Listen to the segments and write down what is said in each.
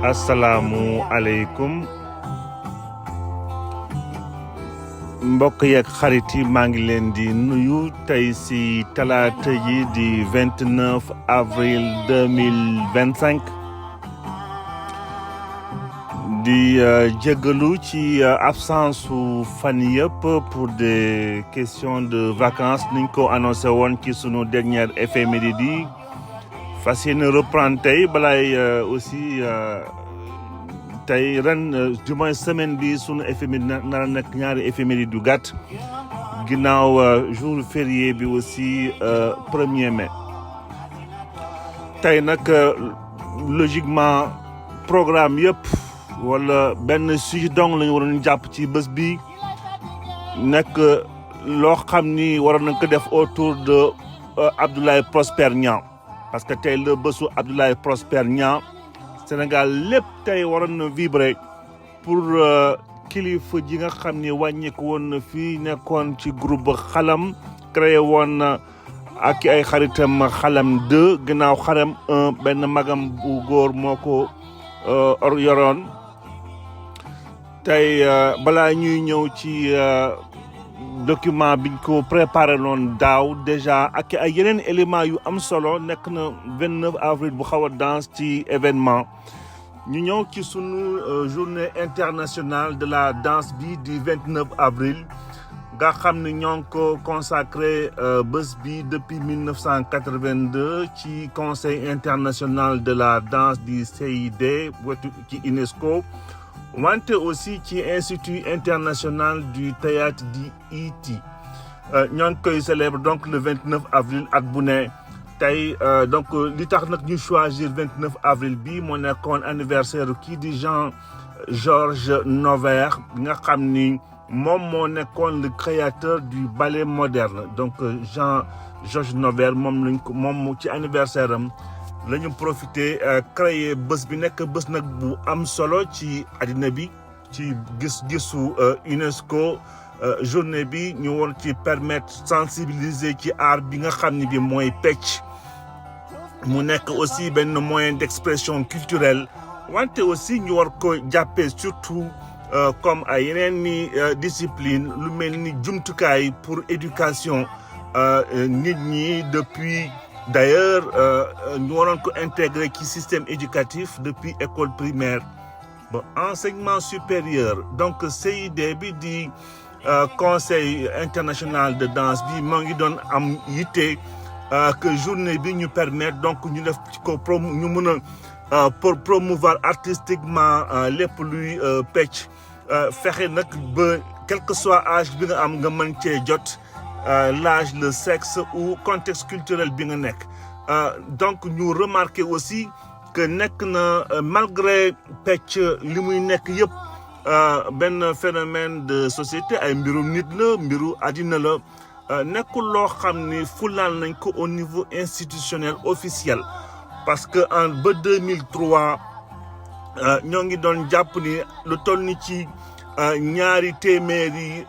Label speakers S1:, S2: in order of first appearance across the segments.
S1: asalaamu aleykum mbokk yeeg xarit yi maa ngi leen di nuyu tey si talaata ji di 29 avril 2025 di jéggalu ci absence su fan yëpp pour des questions de vacances niñ ko annoncé woon ci sunu dernière éphéméride fas yéene reprendre tey balaay aussi tey ren du moins semaine bi sunu éphéméride nar a nekk ñaari éphéméride yu gàtt ginnaaw jour férié bi aussi 1er mai tey nag logiquement programme yëpp wala benn sujet dong la ñu waroon jàpp ci bés bi nekk loo xam ni waroon nañ ko def autour de Abdoulaye Prosper Niang parce que tey la bésu Abdoulaye Prosper Niang Sénégal lépp tey waroon na vibrer pour kilifa ji nga xam ni wàññeeku woon na fii nekkoon ci groupe xalam créé woon ak ay xaritam xalam 2 ginnaaw xalam 1 benn magam bu góor moo ko yoroon tey balaa ñuy ñëw ci document biñ ko préparé loon daaw déjà ak ay yeneen éléments yu am solo nekk na 29 avril bu xaw a danse ci événement ñu ñëw ci sunu journée internationale de la danse bi di 29 avril nga xam ne ñoo ngi ko consacré bés bi depuis 1982 ci conseil international de la danse du CID wetu ci UNESCO wante aussi ci institut international du théâtre di IT ñoo ngi koy célèbre donc le 29 avril at bu ne tey donc li tax nag ñu choisir 29 avril bi moo nekkoon anniversaire kii di Jean-Georges Noverre bi nga xam ni moom moo nekkoon le créateur du ballet moderne donc Jean-Georges Noverre moom ci anniversaire am la ñu profité créer bés bi nekk bés nag bu am solo ci àddina bi ci gis-gisu UNESCO journée bi ñu war ci permettre sensibiliser ci art bi nga xam ni bi mooy pecc mu nekk aussi benn moyen d'expression culturelle wante aussi ñu war ko jàppee surtout comme ay yeneen ni discipline lu mel ni jumtukaay pour éducation nit ñi depuis d'ailleurs ñu waroon ko intégrer ci système éducatif depuis école primaire ba enseignement supérieur donc CID bi di conseil international de danse bi moo ngi doon am yitte que journée bi ñu permettre donc ñu def ko ñu mën a pour promouvoir artistiquement lépp luy pecc fexe nag ba quel que soit âge bi nga am nga mën cee jot l'âge, le sexe ou contexte culturel bi nga nekk donc ñu remarquer aussi que nekk na malgré pecc li muy nekk yëpp benn phénomène de société ay mbiru nit la mbiru àddina la nekkul loo xam ni fulaal nañ ko au niveau institutionnel officiel parce que en ba 2003 ñoo ngi doon jàpp ni lu toll ni ci ñaari téeméeri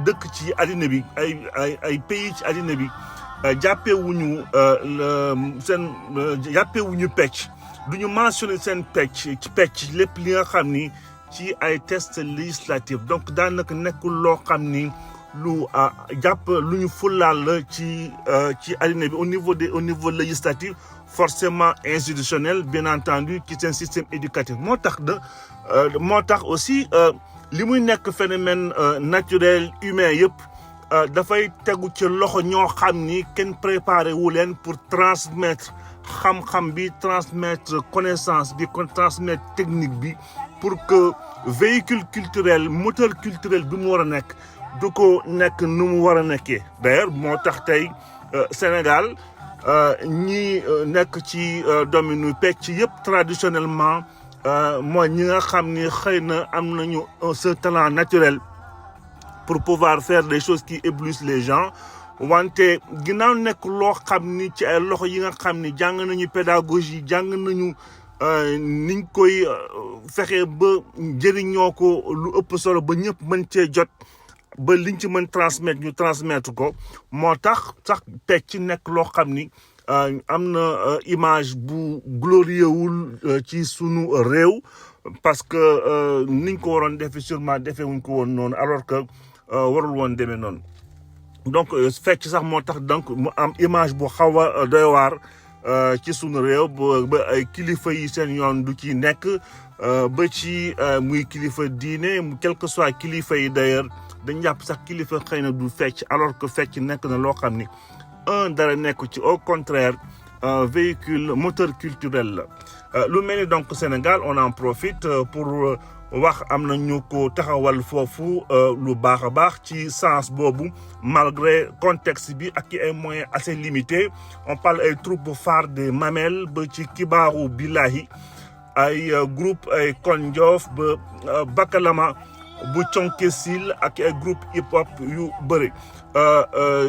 S1: dëkk ci àddina bi ay pays ci àddina bi jàppewuñu jàppewuñu pecc duñu mentionné seen pecc lépp li nga xam ni ci ay tests législatifs donc daanaka nekkul loo xam ni lu lu ñu fulaal la ci àddina bi au niveau législatif forcément institutionnel bien entendu ci seen système éducatif moo tax aussi li muy nekk phénomène naturel humain yëpp dafay tegu ci loxo ñoo xam ni kenn préparé wu leen pour transmettre xam-xam bi transmettre connaissance bi transmettre technique bi pour que véhicule culturel moteur culturel bi mu war a nekk du ko nekk nu mu war a nekkee d'ailleurs moo tax tey Sénégal ñi nekk ci domaine pecc yëpp traditionnellement mooy ñi nga xam ni xëy na am nañu ce talent naturel pour pouvoir faire des choses qui éblouissent les gens wante ginnaaw nekk loo xam ni ci ay loxo yi nga xam ni jàng nañu pédagogie jàng nañu niñ koy fexe ba jëriñoo ko lu ëpp solo ba ñëpp mën cee jot ba liñ ci mën transmettre ñu transmettre ko moo tax sax pecc nekk loo xam ni am na image bu glorieux wul ci sunu réew parce que niñ ko waroon defee sûrement defee wuñ ko woon noonu alors que warul woon demee noonu donc fecc sax moo tax donc mu am image bu xaw a doy waar ci sunu réew ba ay kilifa yi seen yoon du ci nekk ba ci muy kilifa diine quel que soit kilifa yi d'ailleurs dañ jàpp sax kilifa xëy na du fecc alors que fecc nekk na loo xam ni dara nekk ci au contraire véhicule moteur culturel la lu mel ni donc Sénégal on en profite pour wax am na ñu ko taxawal foofu lu baax a baax ci sens boobu malgré contexte bi ak ay moyens assez limités on parle ay troupes phares des Mamelles ba ci Kibaaru Billahi ay groupe ay Konjof ba Bakalama bu Thionkesil ak ay groupe hip hop yu bëri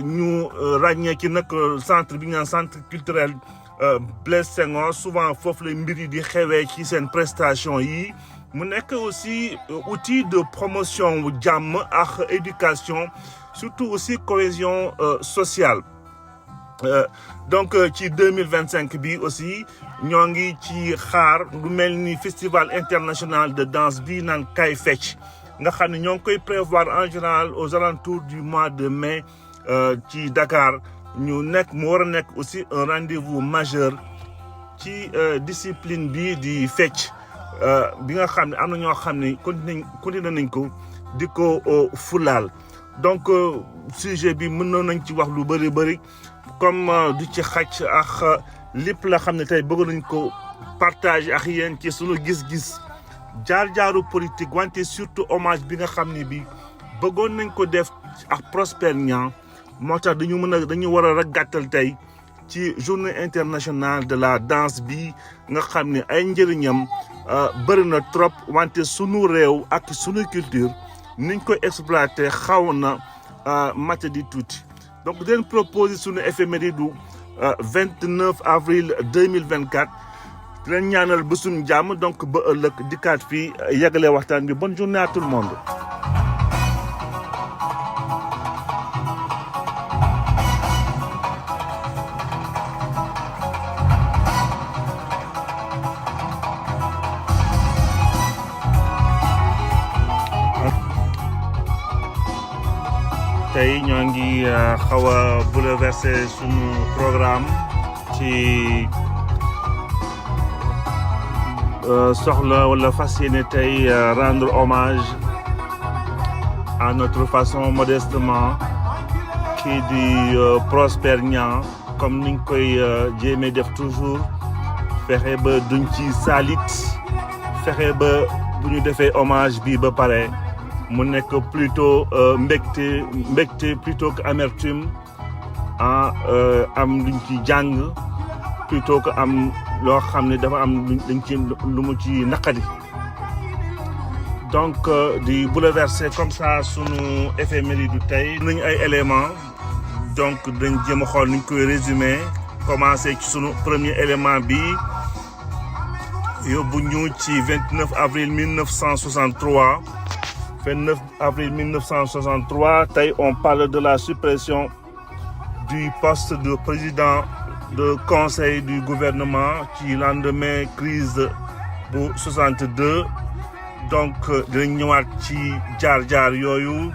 S1: ñu ràññee ci nag centre bi ñu naan centre culturel Blaise Senghor souvent foofu la mbir yi di xewee ci seen prestation yi mu nekk aussi outil de promotion wu jàmm ak éducation surtout aussi cohésion sociale donc ci 2025 bi aussi ñoo ngi ci xaar lu mel ni festival international de danse bi naan Kay Fecc nga xam ne ñoo ngi koy prévoir en général aux alentours du mois de mai ci Dakar ñu nekk mu war a nekk aussi un rendez-vous majeur ci discipline bi di fecc bi nga xam ne am na ñoo xam ne continué nañ ko di ko fulaal donc sujet bi mënoon nañ ci wax lu bëri comme du ci xaj ak lépp la xam ne tey bëgg nañ ko partager ak yéen ci sunu gis-gis jaar-jaaru politique wante surtout hommage bi nga xam ne bi bëggoon nañ ko def ak Prosper Niang moo tax dañu war a rek gàttal tey ci journée internationale de la danse bi nga xam ne ay njëriñam bëri na trop wante sunu réew ak sunu culture niñ koy exploité xaw na màcc di tuuti donc den proposer sunu éphéméride du 29 avril 2024 di leen ñaanal ba suñu jàmm donc ba ëllëg dikkaat fii yeggalee waxtaan bi bonne journée à tout le monde. tey ñoo ngi xaw a bouleversé suñu programme ci soxla wala fas yéene tey rendre hommage à notre façon modestement kii di Prosper Niang comme niñ koy jéemee def toujours fexe ba duñ ci salit fexe ba bu ñu defee hommage bi ba pare mu nekk plutôt mbégte plutôt que amertume am luñ ci jàng plutôt que am loo xam ne dafa am luñ ci lu mu ci naqadi donc di bouleverser comme ça sunu éphéméride du tey nañ ay éléments donc dañ jéem a xool niñ koy résumer commencé ci sunu premier élément bi yóbbu ñu ci 29 avril 1963 29 avril 1963 tey on parle de la suppression du poste de président de conseil du gouvernement ci lendemain crise bu 62 donc dinañ ñëwaat ci jaar-jaar yooyu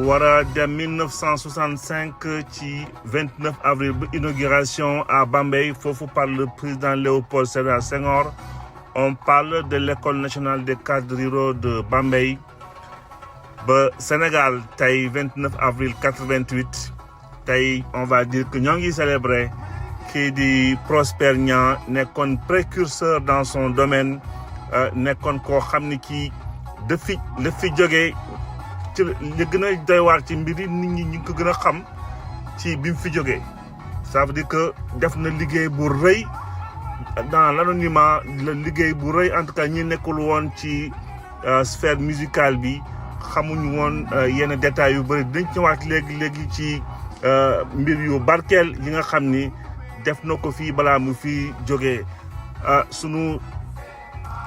S1: war a dem 1965 ci 29 avril ba inauguration à Bambey foofu par le président Léopold Sédar Senghor on parle de l'école nationale des cadres ruraux de Bambey ba Sénégal tey 29 avril 88 tey on va dire que ñoo ngi célébrer kii di Prosper Niang nekkoon précurseur dans son domaine nekkoon koo xam ni kii la fi jógee ci li gën a doy waar ci mbiri nit ñi ñu ngi ko gën a xam ci bi mu fi jógee ça veut dire que def na liggéey bu rëy dans l'anonymat la liggéey bu rëy en tout cas ñi nekkul woon ci sphère musicale bi xamuñu woon yenn détails yu bëri dañ ci ñëwaat léegi ci mbir yu barkeel yi nga xam ni def na ko fii balaa mu fi jógee sunu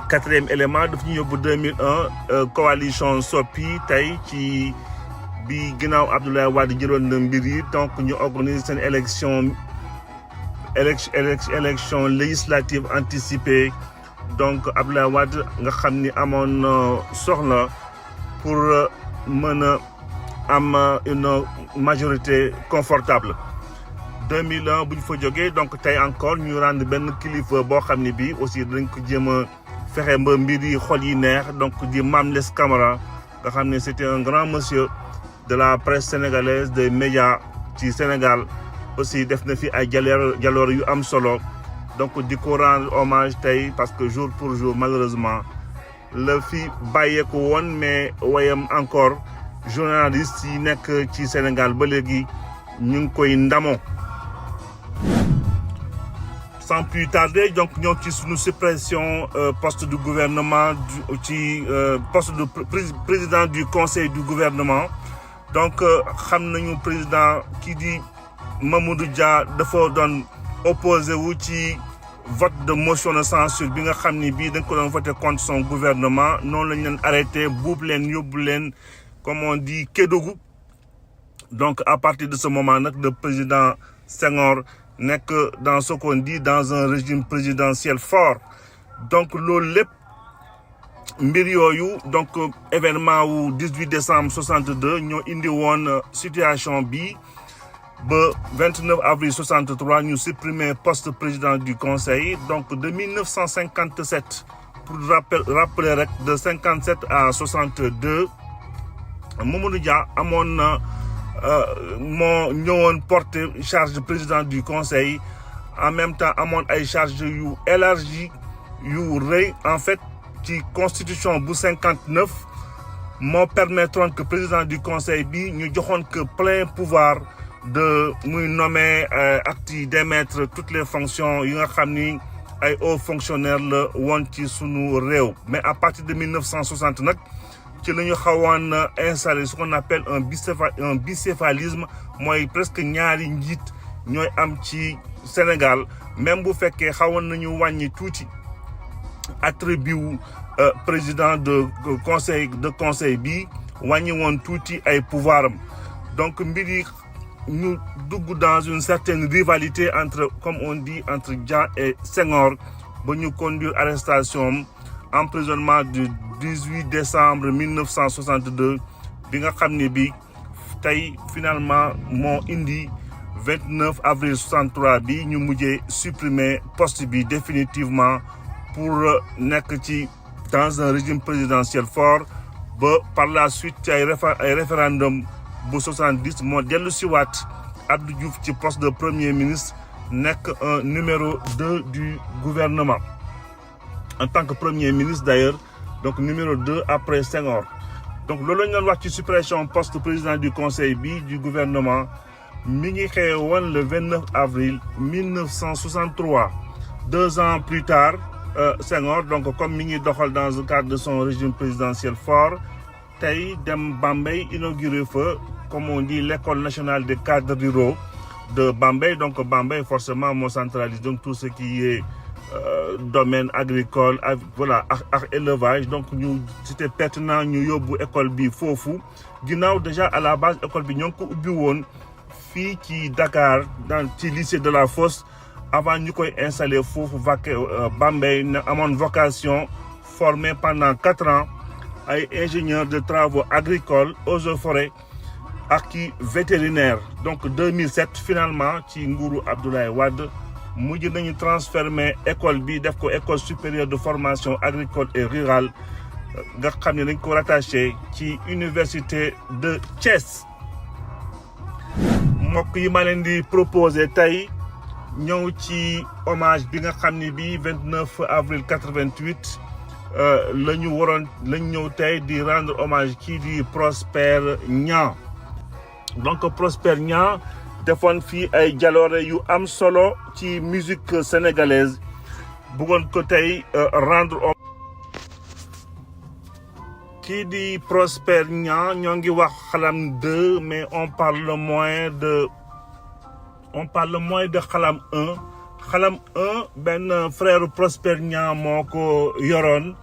S1: quatrième élément daf ñu yóbbu 2001 coalition Soppi tey ci bi ginnaaw Abdoulaye Wade jëloon na mbir yi donc ñu organiser seen élection élection législative anticipée donc Abdoulaye Wade nga xam ni amoon soxla pour mën a am une majorité confortable 2001 bu ñu fa jógee donc tey encore ñu rendre benn kilifa boo xam ne bii aussi dañ ko jéem a fexe ba mbir yi xol yi neex donc di Mame Less Camara nga xam ne c'était un grand monsieur de la presse sénégalaise des médias ci Sénégal aussi def na fi ay jaloor yu am solo donc di ko rendre hommage tey parce que jour pour jour malheureusement la fi bàyyeeku woon mais wayam encore journaliste yi nekk ci Sénégal ba léegi ñu ngi koy ndamoo. Sans plus tarder donc ñoo ci suñu suppression poste du gouvernement ci poste de président du conseil du gouvernement donc xam nañu président kii di Mamadou Dia dafa doon opposé wu ci vote de motion de censure bi nga xam ni bii dañ ko doon voté contre son gouvernement noonu lañ leen arrêté buub leen yóbbu leen comme on dit Kédougou donc à partir de ce moment nag le président Senghor nekk dans ce qu'on dit dans un régime présidentiel fort donc loolu lépp mbir yooyu donc événement wu 18 décembre 62 ñoo indi woon situation bi ba 29 avril 63 ñu supprimer poste président du conseil donc de 1957 pour rappeler rek de 57 à 62 Mamadou Dia amoon na moo ñëwoon porter charge de président du conseil en même temps amoon ay charge yu élargi yu rëy en fait ci constitution bu 59 moo permettroon que président du conseil bi ñu joxoon que plein pouvoir de muy nommer ak ci démettre toutes les fonctions yi nga xam ni ay hauts fonctionnaires la woon ci sunu réew mais à partir de 1960 nag ci la ñu xawoon installé ce qu'on appelle un bicéphalisme mooy presque ñaari njiit ñooy am ci Sénégal même bu fekkee xawoon nañu wàññi tuuti attribut président de conseil bi wàññi woon tuuti ay pouvoir am donc mbir yi ñu dugg dans une certaine rivalité entre comme on dit entre Dia et Senghor ba ñu conduire arrestation emprisonnement du 18 décembre 1962 bi nga xam ne bi tey finalement moo indi 29 avril 63 bi ñu mujjee supprimer poste bi définitivement pour nekk ci dans un régime présidentiel fort ba par la suite ci ay référendum bu 70 moo dellu si waat Abdou Diouf ci poste de premier ministre nekk un numéro 2 du gouvernement en tant que premier ministre d'ailleurs donc numéro 2 après Senghor donc loolu lañu doon wax ci suppression poste président du conseil bi du gouvernement mi ngi xewe woon le 29 avril 1963 2 ans plus tard Senghor donc comme mi ngi doxal dans le cadre de son régime présidentiel fort tey dem Bambey inauguré fa comme on dit l'école nationale des cadres ruraux de Bambey donc Bambey forcément moo centralise donc tout ce qui est domaine agricole voilà ak élevage donc ñu c'était pertinent ñu yóbbu école bi foofu ginnaaw déjà à la base école bi ñoo ngi ko ubbi woon fii ci Dakar dans ci lycée de la Fosse avant ñu koy installer foofu Bambey na amoon vocation formé pendant 4 ans ay ingénieurs de travaux agricoles eaux et forêts ak i vétérinaire donc 2007 finalement ci nguuru Abdoulaye Wade mujj nañu transformer école bi def ko école supérieure de formation agricole et rurale nga xam ne dañ ko rattaché ci université de Thiès mbokk yi ma leen di proposer tey ñëw ci hommage bi nga xam ne bi 29 avril 88 la ñu ñëw tey di rendre hommage kii di Prosper Niang donc Prosper Niang defoon fii ay jaloore yu am solo ci musique sénégalaise bëggoon ko tey rendre hommage kii di Prosper Niang ñoo ngi wax Xalam 2 mais on parle moins de Xalam 1 Xalam 1 benn frère Prosper Niang moo ko yoroon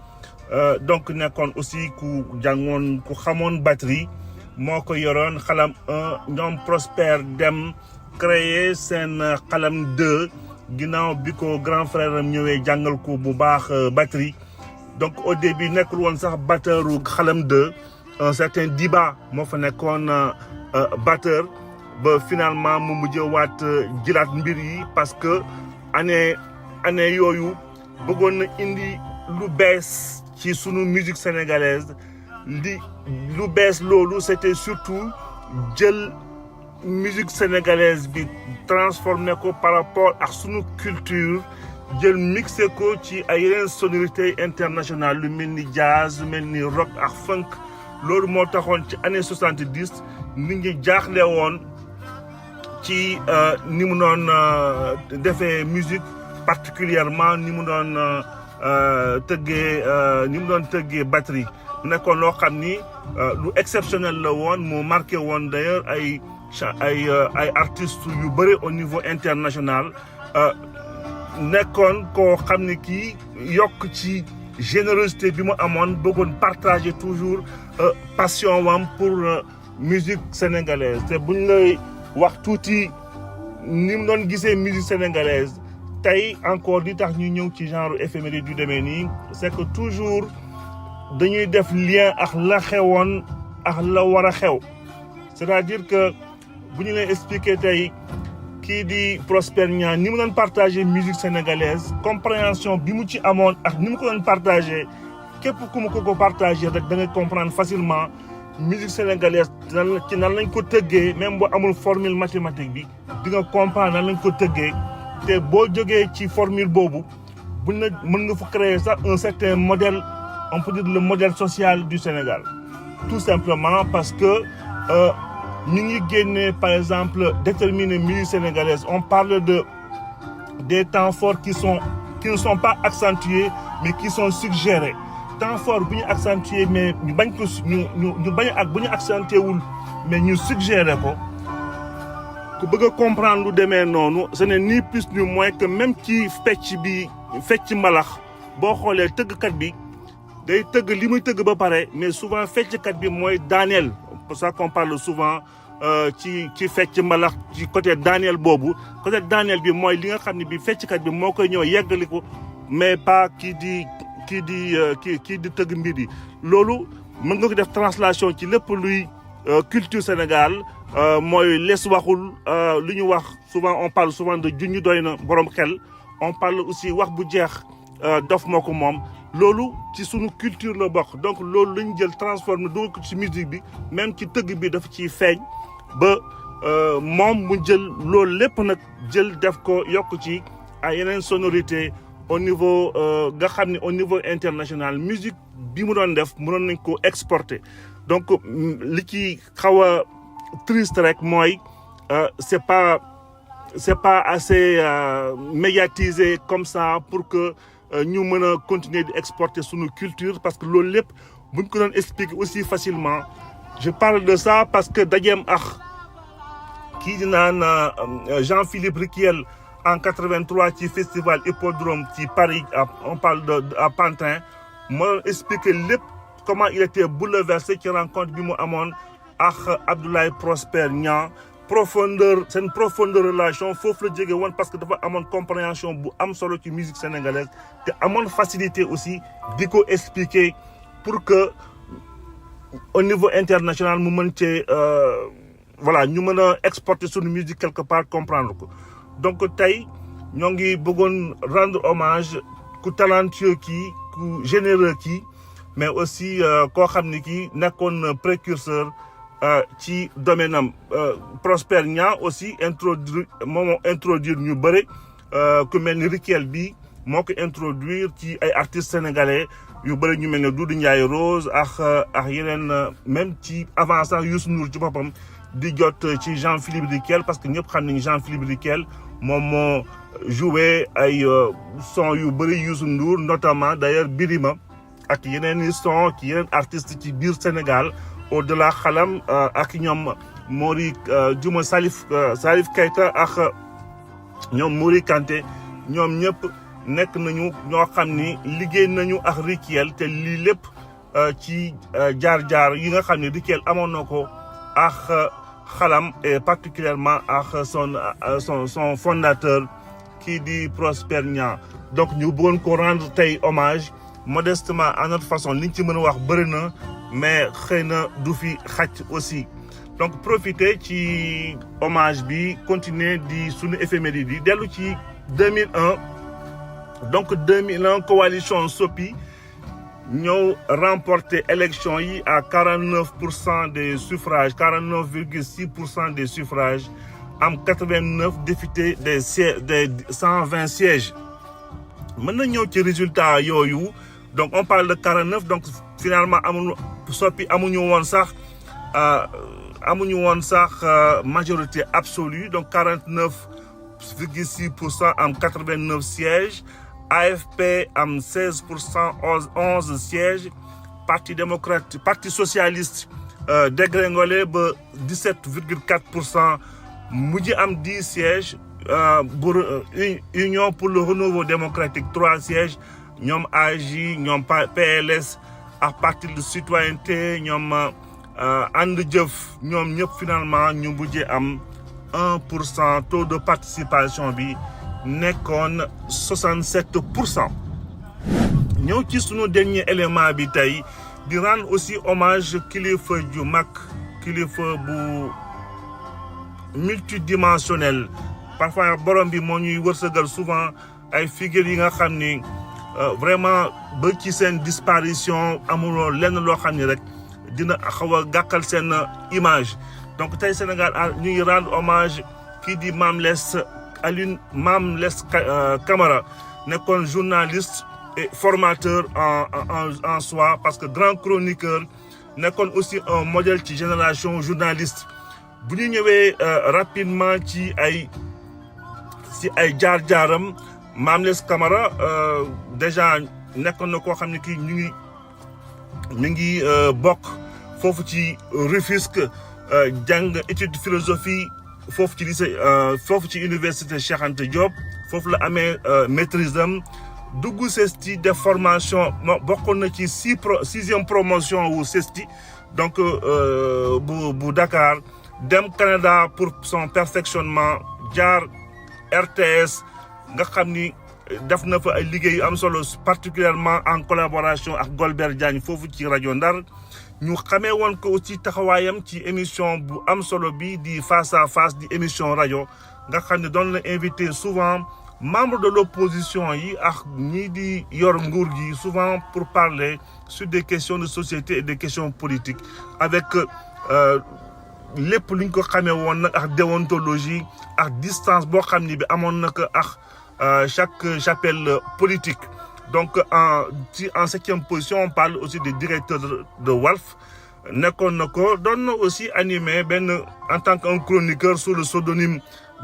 S1: donc nekkoon aussi ku jàngoon ku xamoon batterie moo ko yoroon Xalam 1 ñoom Prosper dem créer seen Xalam 2 ginnaaw bi ko grand frère am ñëwee jàngal ko bu baax batterie. Donc au début nekkul woon sax batteur u Xalam 2 un certain Diba moo fa nekkoon batteur ba finalement mu mujj waat jëlaat mbir yi parce que année yooyu bëggoon na indi lu bees ci sunu musique sénégalaise lu bees loolu c'était surtout jël musique sénégalaise bi transformé ko par rapport ak sunu culture jël mixé ko ci ay yeneen sonorité internationale lu mel ni jazz lu mel ni rock ak funk loolu moo taxoon ci année 70 nit ñi jaaxle woon ci ni mu doon defee musique particulièrement ni mu doon tëggee batterie mu nekkoon loo xam ni lu exceptionnel la woon mu marqué woon d'ailleurs ay artistes yu bëri au niveau international nekkoon koo xam ni kii yokk ci générosité bi mu amoon bëggoon partager toujours passion wam pour musique sénégalaise te buñ lay wax tuuti ni mu doon gisee musique sénégalaise tey encore li tax ñu ñëw ci genre éphéméride du demee nii c'est que toujours dañuy def lien ak la xewoon ak la war a xew c'est-à-dire que bu ñu lay expliquer tey kii di Prosper Niang ni mu doon partager musique sénégalaise compréhension bi mu ci amoon ak ni mu ko doon partager képp ku mu ko partager rek da ngay comprendre facilement musique sénégalaise ci nan lañ ko tëggee même boo amul formule mathématique bi di nga comprendre nan lañ ko tëggee te boo jógee ci formule boobu buñ la mën nga fa créer sax un certain modèle on peut dire le modèle social du Sénégal tout simplement parce que ñu ngi génne par exemple déterminer musique sénégalaise on parle des temps forts qui ne sont pas accentués mais qui sont suggérés temps fort bu ñu accentué mais ñu bañ ko ñu bañ ak bu ñu accentué wul mais ñu suggéré ko ku bëgg a comprendre lu demee noonu ce n'est ni plus ni moins que même ci fecc mbalax boo xoolee tëggkat bi day tëgg li muy tëgg ba pare mais souvent fecckat bi mooy daaneel pour ça qu'on parle souvent ci fecc mbalax ci côté daaneel boobu côté daaneel bi mooy li nga xam ne bi fecckat bi moo koy ñëw yeggali ko mais pas kii di tëgg mbir yi loolu mën nga ko def translation ci lépp luy culture Sénégal mooy les waxul lu ñu wax souvent on parle souvent de junñu doy na borom xel on parle aussi wax bu jeex dof moo ko moom loolu ci sunu culture la bokk donc loolu la ñu jël transformé dugal ko ci musique bi même ci tëgg bi dafa ciy feeñ ba moom mu jël loolu lépp nag jël def ko yokk ci ay yeneen sonorité au niveau nga xam ne au niveau international musique bi mu doon def mënoon nañ ko exporter donc li ci xaw a triste rek mooy c'est pas assez médiatisé comme ça pour que ñu mën a continuer di exporter sunu culture parce que loolu lépp buñ ko doon expliquer aussi facilement je parle de ça parce que dajeem ak kii di naan Jean-Philippe Riquiel en 83 ci festival Hippodrome ci Paris on parle à Pantin moo doon expliquer lépp comment il était bouleversé ci rencontre bi mu amoon ak Abdoulaye Prosper Niang seen profondeur relation foofu la jóge woon parce que dafa amoon compréhension bu am solo ci musique sénégalaise te amoon facilité aussi di ko expliquer pour que au niveau international mu mën cee voilà ñu mën a exporter suñu musique quelque part comprendre ko donc tey ñoo ngi bëggoon rendre hommage ku talentueux kii ku généreux kii mais aussi koo xam ni kii nekkoon précurseur ci domaine am Prosper Niang aussi introduire ñu bëri ku mel ni Riquiel bi moo ko introduire ci ay artistes sénégalais yu bëri ñu mel ne Doudou Ndiaye Rose ak yeneen même ci avant sax Youssou Ndour ci boppam di jot ci Jean-Philippe Riquiel parce que ñëpp xam nañu Jean-Philippe Riquiel moom moo joué ay son yu bëri Youssou Ndour notamment d'ailleurs Birima ak yeneen i son ci yeneen artistes ci biir Sénégal au-delà xalam ak ñoom Mori Juma Salif Keita ak ñoom Mori Kanté ñoom ñëpp nekk nañu ñoo xam ni liggéey nañu ak Riquiel te lii lépp ci jaar-jaar yi nga xam ne Riquiel amoon na ko ak xalam et particulièrement ak son fondateur kii di Prosper Niang donc ñu bëggoon ko rendre tey hommage modestement à notre façon liñ ci mën a wax bëri na mais xëy na du fi xaj aussi donc profiter ci hommage bi continuer di sunu éphéméride yi dellu ci 2001 donc 2001 coalition Sopi ñëw remporté élection yi à 49% des suffrages 49,6% des suffrages am 89 députés des 120 sièges mën na ñëw ci résultat yooyu donc on parle de 49 donc finalement amuñu Sopi amuñu woon sax majorité absolue donc 49,6% am 89 sièges AFP am 16% 11 sièges parti démocrate parti socialiste dégringolé ba 17,4% mujj am 10 sièges pour Union pour le renouveau démocratique 3 sièges ñoom AJ ñoom PLS ak parti de citoyenneté ñoom ànd jëf ñoom ñëpp finalement ñu mujj am 1% taux de participation bi nekkoon 67%. ñëw ci sunu dernier élément bi tey di rendre aussi hommage kilifa ju mag kilifa bu multidimensionnel parfois borom bi moo ñuy wërsëgal souvent ay figures yi nga xam ni vraiment ba ci seen disparition amuloo lenn loo xam ni rek dina xaw a gàkkal seen image donc tey Sénégal ñu ngi rendre hommage kii di Mame Less Camara nekkoon journaliste et formateur en soi parce que grand chroniqueur nekkoon aussi un modèle ci génération journaliste bu ñu ñëwee rapidement ci ay jaar-jaaram Mame Less Camara déjà nekkoon na koo xam ne kii mi ngi bokk foofu ci Rufisque jàng étude philosophie foofu ci lycée foofu ci université Cheikh Anta Diop foofu la amee maîtrise am dugg CESTI def formation bokkoon na ci sixième promotion wu CESTI donc bu Dakar dem Canada pour son perfectionnement jaar RTS nga xam ni def na fa ay liggéey yu am solo particulièrement en collaboration ak Golbert Diagne foofu ci rajo Ndar ñu xamee woon ko aussi taxawaayam ci émission bu am solo bi di face à face di émission rajo nga xam ne doon la invité souvent membre de l'opposition yi ak ñii di yor nguur gi souvent pour parler sur des questions de société et des questions politiques avec lépp lu ñu ko xamee woon nag ak déontologie ak distance boo xam ni bi amoon na ko ak chaque chapelle politique donc en 7e position on parle aussi des directeurs de Walf nekkoon na ko doon na aussi animé en tant qu'un chroniqueur sous le pseudonyme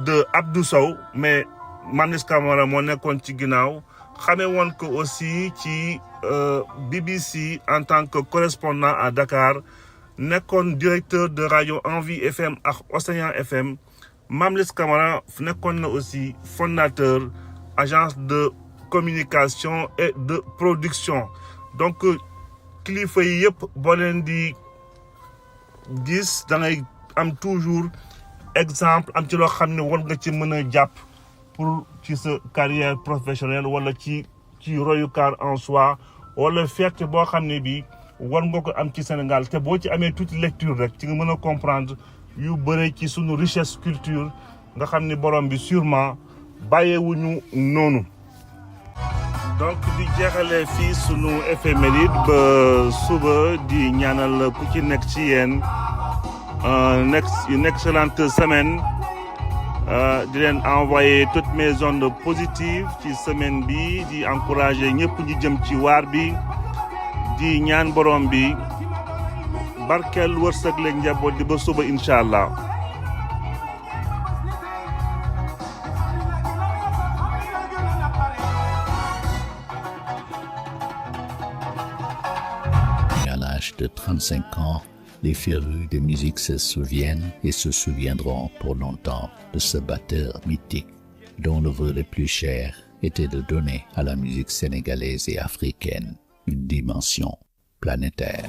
S1: de Abdou Sow mais Mame Less Camara moo nekkoon ci ginnaaw xamee woon ko aussi ci BBC en tant que correspondant à Dakar nekkoon directeur de radio Envie FM ak Océan FM Mame Less Camara nekkoon na aussi fondateur agence de communication et de production donc kilifa yi yëpp boo leen di gis da ngay am toujours exemple am ci loo xam ne war nga ci mën a jàpp pour ci sa carrière professionnelle wala ci royukaar en soi wala fierté boo xam ne bi war nga ko am ci Sénégal te boo ci amee toute lecture rek ci nga mën a comprendre yu bëre ci sunu richesse culture nga xam ni borom bi sûrement bàyyeewuñu noonu. donc di jeexale fii sunu éphéméride ba suba di ñaanal ku ci nekk ci yéen une excellente semaine di leen envoyer toutes mes ondes positives ci semaine bi di encourager ñëpp ñi jëm ci waar bi di ñaan borom bi barkeel wërsëg leen njaboot di ba suba incha allah.
S2: À l'âge de 35 ans, les férus de musique se souviennent et se souviendront pour longtemps de ce batteur mythique dont le vœu le plus cher était de donner à la musique sénégalaise et africaine une dimension planétaire.